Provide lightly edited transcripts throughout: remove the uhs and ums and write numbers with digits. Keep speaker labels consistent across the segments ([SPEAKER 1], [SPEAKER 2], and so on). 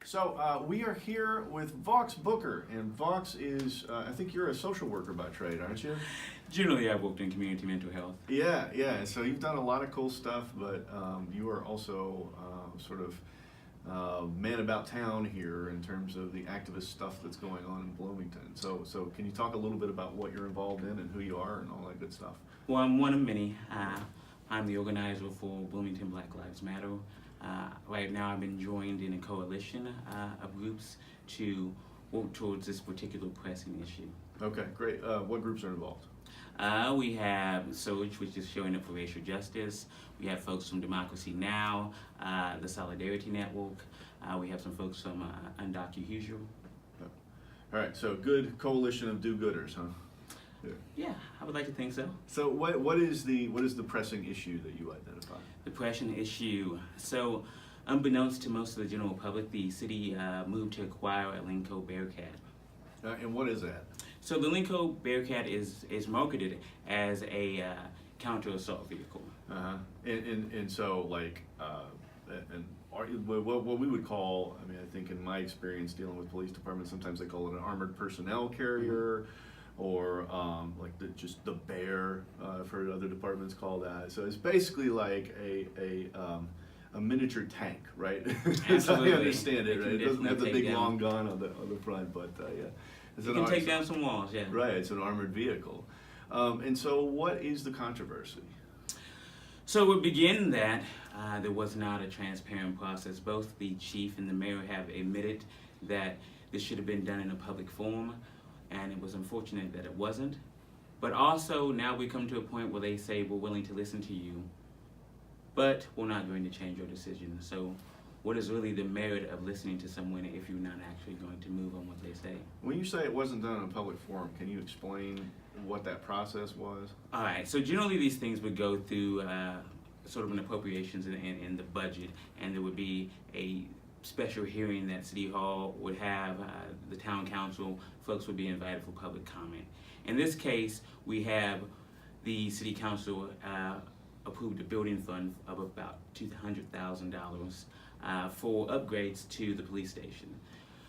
[SPEAKER 1] So we are here with Vaughx Booker, and Vaughx is, I think you're a social worker by trade, aren't you?
[SPEAKER 2] Generally, I've worked in community mental health.
[SPEAKER 1] Yeah, yeah. So you've done a lot of cool stuff, but you are also sort of man about town here in terms of the activist stuff that's going on in Bloomington. So can you talk a little bit about what you're involved in and who you are and all that good stuff?
[SPEAKER 2] Well, I'm one of many. I'm the organizer for Bloomington Black Lives Matter. Right now, I've been joined in a coalition of groups to work towards this particular pressing issue.
[SPEAKER 1] Okay, great. What groups are involved?
[SPEAKER 2] We have SOJ, which is showing up for racial justice. We have folks from Democracy Now!, the Solidarity Network. We have some folks from UndocuHusual.
[SPEAKER 1] All right, so good coalition of do-gooders, huh?
[SPEAKER 2] Yeah, I would like to think so.
[SPEAKER 1] So what is the pressing issue that you identify?
[SPEAKER 2] The pressing issue. So, unbeknownst to most of the general public, the city moved to acquire a Lincoln Bearcat.
[SPEAKER 1] And what is that?
[SPEAKER 2] So the Lincoln Bearcat is marketed as a counter-assault vehicle.
[SPEAKER 1] Uh-huh. And so like what we would call, I mean, I think in my experience dealing with police departments, sometimes they call it an armored personnel carrier, or like just the bear. I've heard other departments call that. So it's basically like a miniature tank, right? That's how I understand it, right? It doesn't have the big long gun on the front, but yeah.
[SPEAKER 2] It can take down some walls, yeah.
[SPEAKER 1] Right, it's an armored vehicle. And so what is the controversy?
[SPEAKER 2] So it would begin that there was not a transparent process. Both the chief and the mayor have admitted that this should have been done in a public forum, and it was unfortunate that it wasn't. But also now we come to a point where they say we're willing to listen to you, but we're not going to change your decision. So what is really the merit of listening to someone if you're not actually going to move on what they say?
[SPEAKER 1] When you say it wasn't done in a public forum, can you explain what that process was?
[SPEAKER 2] All right, so generally these things would go through sort of an appropriations in the budget, and there would be a special hearing that City Hall would have, the town council, folks would be invited for public comment. In this case, we have the City Council approved a building fund of about $200,000 for upgrades to the police station.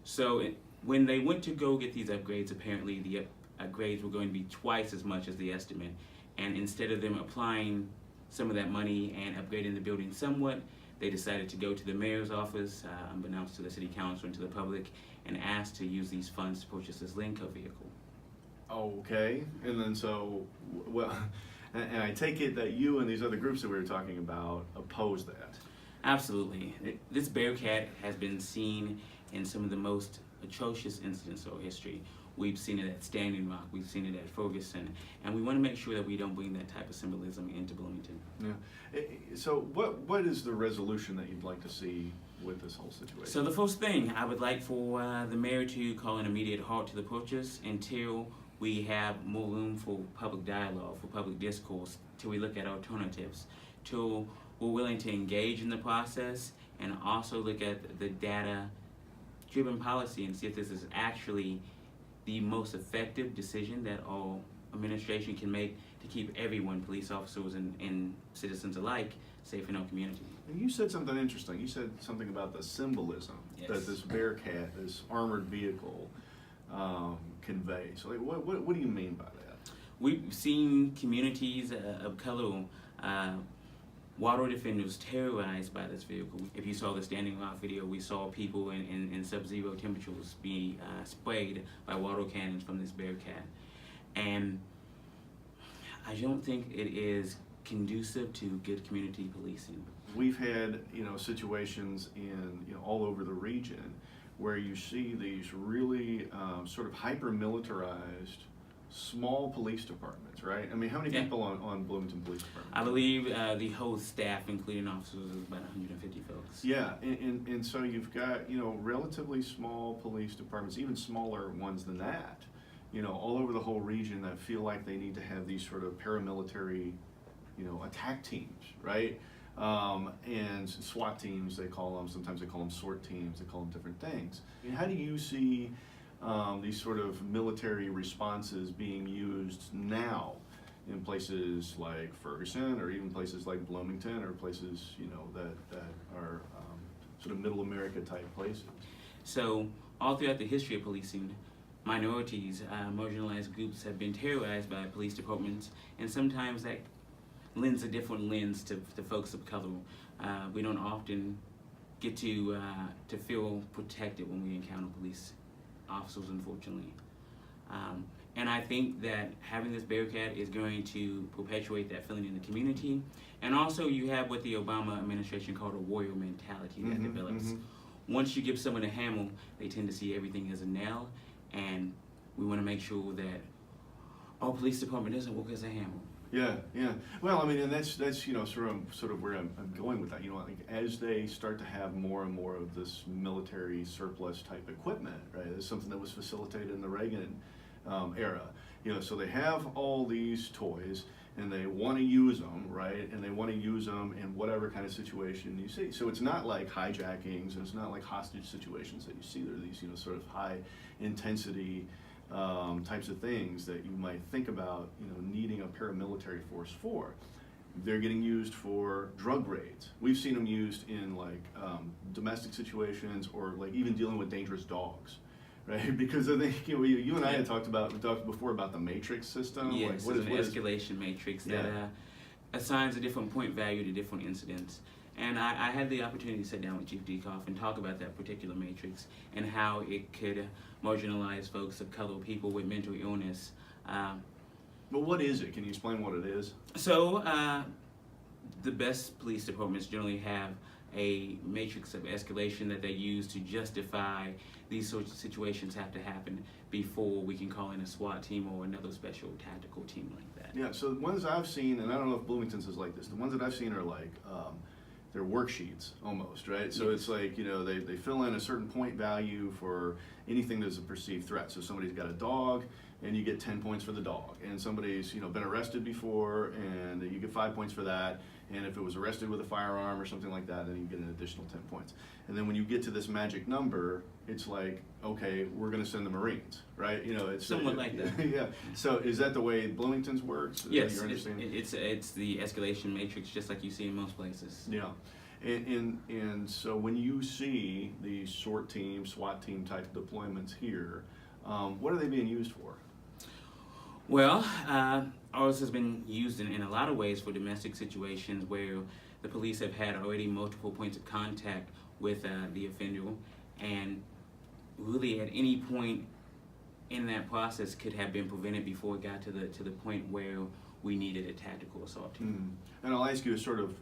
[SPEAKER 2] So when they went to go get these upgrades, apparently the upgrades were going to be twice as much as the estimate, and instead of them applying some of that money and upgrading the building somewhat, they decided to go to the mayor's office, unbeknownst to the city council and to the public, and ask to use these funds to purchase this Lincoln vehicle.
[SPEAKER 1] Okay, and then so, well, and I take it that you and these other groups that we were talking about oppose that.
[SPEAKER 2] Absolutely. This Bearcat has been seen in some of the most atrocious incidents of history. We've seen it at Standing Rock, we've seen it at Ferguson, and we want to make sure that we don't bring that type of symbolism into Bloomington.
[SPEAKER 1] Yeah. So what is the resolution that you'd like to see with this whole situation?
[SPEAKER 2] So the first thing, I would like for the mayor to call an immediate halt to the purchase until we have more room for public dialogue, for public discourse, till we look at alternatives, till we're willing to engage in the process and also look at the data-driven policy and see if this is actually the most effective decision that our administration can make to keep everyone, police officers and citizens alike, safe in our community.
[SPEAKER 1] You said something interesting. You said something about the symbolism that this Bearcat, this armored vehicle, conveys. So like, what do you mean by that?
[SPEAKER 2] We've seen communities of color, water defenders terrorized by this vehicle. If you saw the Standing Rock video, we saw people in sub-zero temperatures be sprayed by water cannons from this Bearcat. And I don't think it is conducive to good community policing.
[SPEAKER 1] We've had, situations in, all over the region where you see these really sort of hyper-militarized small police departments, right? I mean, how many people on Bloomington Police Department?
[SPEAKER 2] I believe the whole staff, including officers, is about 150 folks.
[SPEAKER 1] Yeah, and so you've got, relatively small police departments, even smaller ones than that, all over the whole region that feel like they need to have these sort of paramilitary, attack teams, right? And SWAT teams, they call them. Sometimes they call them SORT teams. They call them different things. And how do you see these sort of military responses being used now in places like Ferguson, or even places like Bloomington, or places that are sort of middle America type places.
[SPEAKER 2] So all throughout the history of policing, minorities, marginalized groups have been terrorized by police departments, and sometimes that lends a different lens to folks of color. We don't often get to feel protected when we encounter police officers, unfortunately. And I think that having this Bearcat is going to perpetuate that feeling in the community. And also you have what the Obama administration called a warrior mentality that develops. Once you give someone a hammer, they tend to see everything as a nail, and we want to make sure that our police department doesn't work as a hammer.
[SPEAKER 1] Yeah, yeah. Well, I mean, and that's you know sort of where I'm going with that. You know, like as they start to have more and more of this military surplus type equipment, right? It's something that was facilitated in the Reagan era. You know, so they have all these toys and they want to use them, right? And they want to use them in whatever kind of situation you see. So it's not like hijackings, and it's not like hostage situations that you see. There are these, you know, sort of high intensity types of things that you might think about, you know, needing a paramilitary force for. They're getting used for drug raids. We've seen them used in like domestic situations, or like even dealing with dangerous dogs, right? Because I think, you know, you and I had talked before about the matrix system.
[SPEAKER 2] Yes,
[SPEAKER 1] like
[SPEAKER 2] it's an escalation matrix that assigns a different point value to different incidents. And I had the opportunity to sit down with Chief Decoff and talk about that particular matrix and how it could marginalize folks of color, people with mental illness.
[SPEAKER 1] But what is it? Can you explain what it is?
[SPEAKER 2] So the best police departments generally have a matrix of escalation that they use to justify these sorts of situations have to happen before we can call in a SWAT team or another special tactical team like that.
[SPEAKER 1] Yeah, so the ones I've seen, and I don't know if Bloomington's is like this, the ones that I've seen are like, they're worksheets almost, right? So it's like, you know, they fill in a certain point value for anything that's a perceived threat. So somebody's got a dog, and you get 10 points for the dog. And somebody's, you know, been arrested before, and you get 5 points for that. And if it was arrested with a firearm or something like that, then you get an additional 10 points. And then when you get to this magic number, it's like, okay, we're going to send the Marines, right? You know, it's
[SPEAKER 2] somewhat like that.
[SPEAKER 1] Yeah. So is that the way Bloomington's works? Is
[SPEAKER 2] Yes,
[SPEAKER 1] that your understanding?
[SPEAKER 2] it's the escalation matrix, just like you see in most places.
[SPEAKER 1] Yeah. And so when you see the SORT team, SWAT team type deployments here, what are they being used for?
[SPEAKER 2] Well, ours has been used in a lot of ways for domestic situations where the police have had already multiple points of contact with the offender, and really at any point in that process could have been prevented before it got to the point where we needed a tactical assault team.
[SPEAKER 1] And I'll ask you a sort of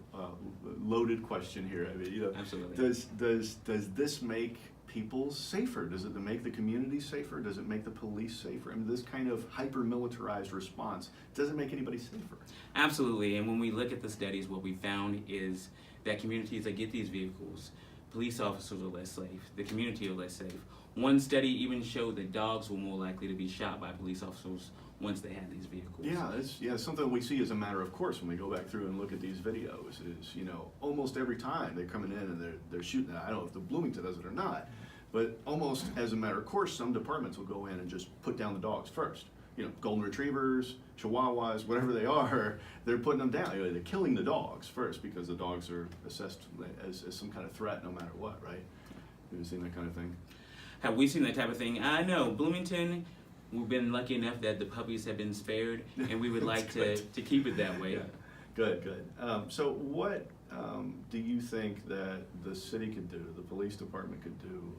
[SPEAKER 1] loaded question here. I mean, you know,
[SPEAKER 2] Absolutely.
[SPEAKER 1] Does this make people safer? Does it make the community safer? Does it make the police safer? I mean, this kind of hyper-militarized response, does it make anybody safer?
[SPEAKER 2] Absolutely, and when we look at the studies, what we found is that communities that get these vehicles, police officers are less safe, the community are less safe. One study even showed that dogs were more likely to be shot by police officers once they had these vehicles.
[SPEAKER 1] Yeah, it's something we see as a matter of course when we go back through and look at these videos. Is, you know, almost every time they're coming in and they're shooting. I don't know if the Bloomington does it or not, but almost as a matter of course, some departments will go in and just put down the dogs first. You know, golden retrievers, chihuahuas, whatever they are, they're putting them down. You know, they're killing the dogs first because the dogs are assessed as some kind of threat no matter what, right? Have you seen that kind of thing?
[SPEAKER 2] Have we seen that type of thing? I know. Bloomington, we've been lucky enough that the puppies have been spared, and we would like to keep it that way.
[SPEAKER 1] Yeah. Good. So what do you think that the city could do, the police department could do,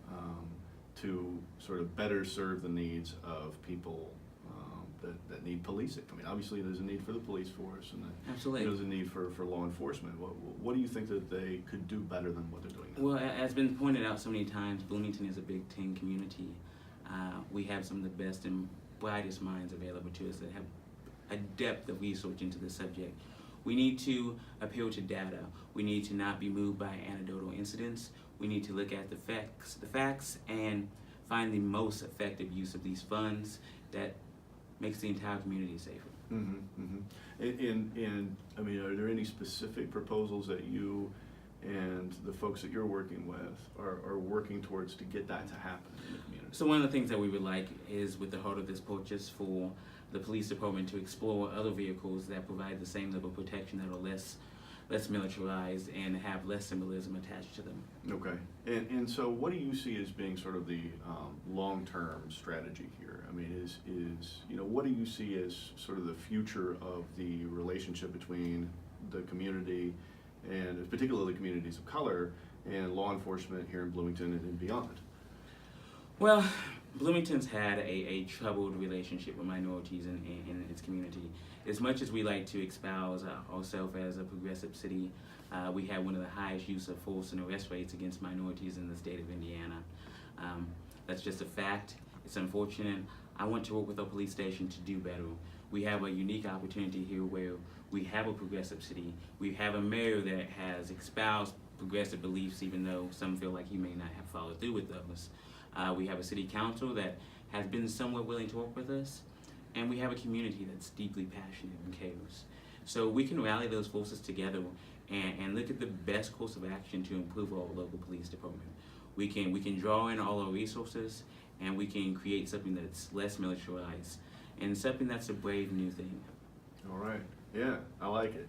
[SPEAKER 1] to sort of better serve the needs of people that need policing? I mean, obviously there's a need for the police force, and
[SPEAKER 2] Absolutely.
[SPEAKER 1] there's a need for law enforcement. What do you think that they could do better than what they're doing now?
[SPEAKER 2] Well, as been pointed out so many times, Bloomington is a Big Ten community. We have some of the best and brightest minds available to us that have a depth of research into the subject. We need to appeal to data. We need to not be moved by anecdotal incidents. We need to look at the facts, and find the most effective use of these funds that makes the entire community safer.
[SPEAKER 1] And I mean, are there any specific proposals that you and the folks that you're working with are working towards to get that to happen in the community?
[SPEAKER 2] So one of the things that we would like is, with the heart of this purchase, for the police department to explore other vehicles that provide the same level of protection that are less less militarized and have less symbolism attached to them.
[SPEAKER 1] Okay, and so what do you see as being sort of the long-term strategy here? I mean, what do you see as sort of the future of the relationship between the community, and particularly communities of color, and law enforcement here in Bloomington and beyond?
[SPEAKER 2] Well, Bloomington's had a troubled relationship with minorities in its community. As much as we like to espouse ourselves as a progressive city, we have one of the highest use of force and arrest rates against minorities in the state of Indiana. That's just a fact. It's unfortunate. I want to work with our police station to do better. We have a unique opportunity here where we have a progressive city. We have a mayor that has espoused progressive beliefs, even though some feel like he may not have followed through with those. We have a city council that has been somewhat willing to work with us, and we have a community that's deeply passionate and cares. So we can rally those forces together and look at the best course of action to improve our local police department. We can draw in all our resources, and we can create something that's less militarized and something that's a brave new thing.
[SPEAKER 1] All right, yeah, I like it.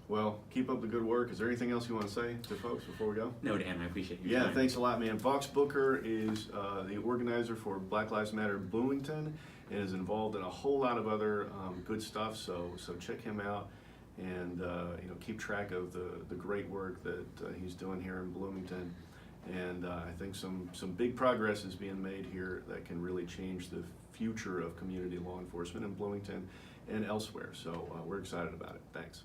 [SPEAKER 1] Well, keep up the good work. Is there anything else you want to say to folks before we go?
[SPEAKER 2] No, Dan, I appreciate you.
[SPEAKER 1] Yeah, thanks a lot, man. Vaughx Booker is the organizer for Black Lives Matter Bloomington and is involved in a whole lot of other good stuff. So check him out and keep track of the great work that he's doing here in Bloomington. And I think some big progress is being made here that can really change the future of community law enforcement in Bloomington and elsewhere. So we're excited about it. Thanks.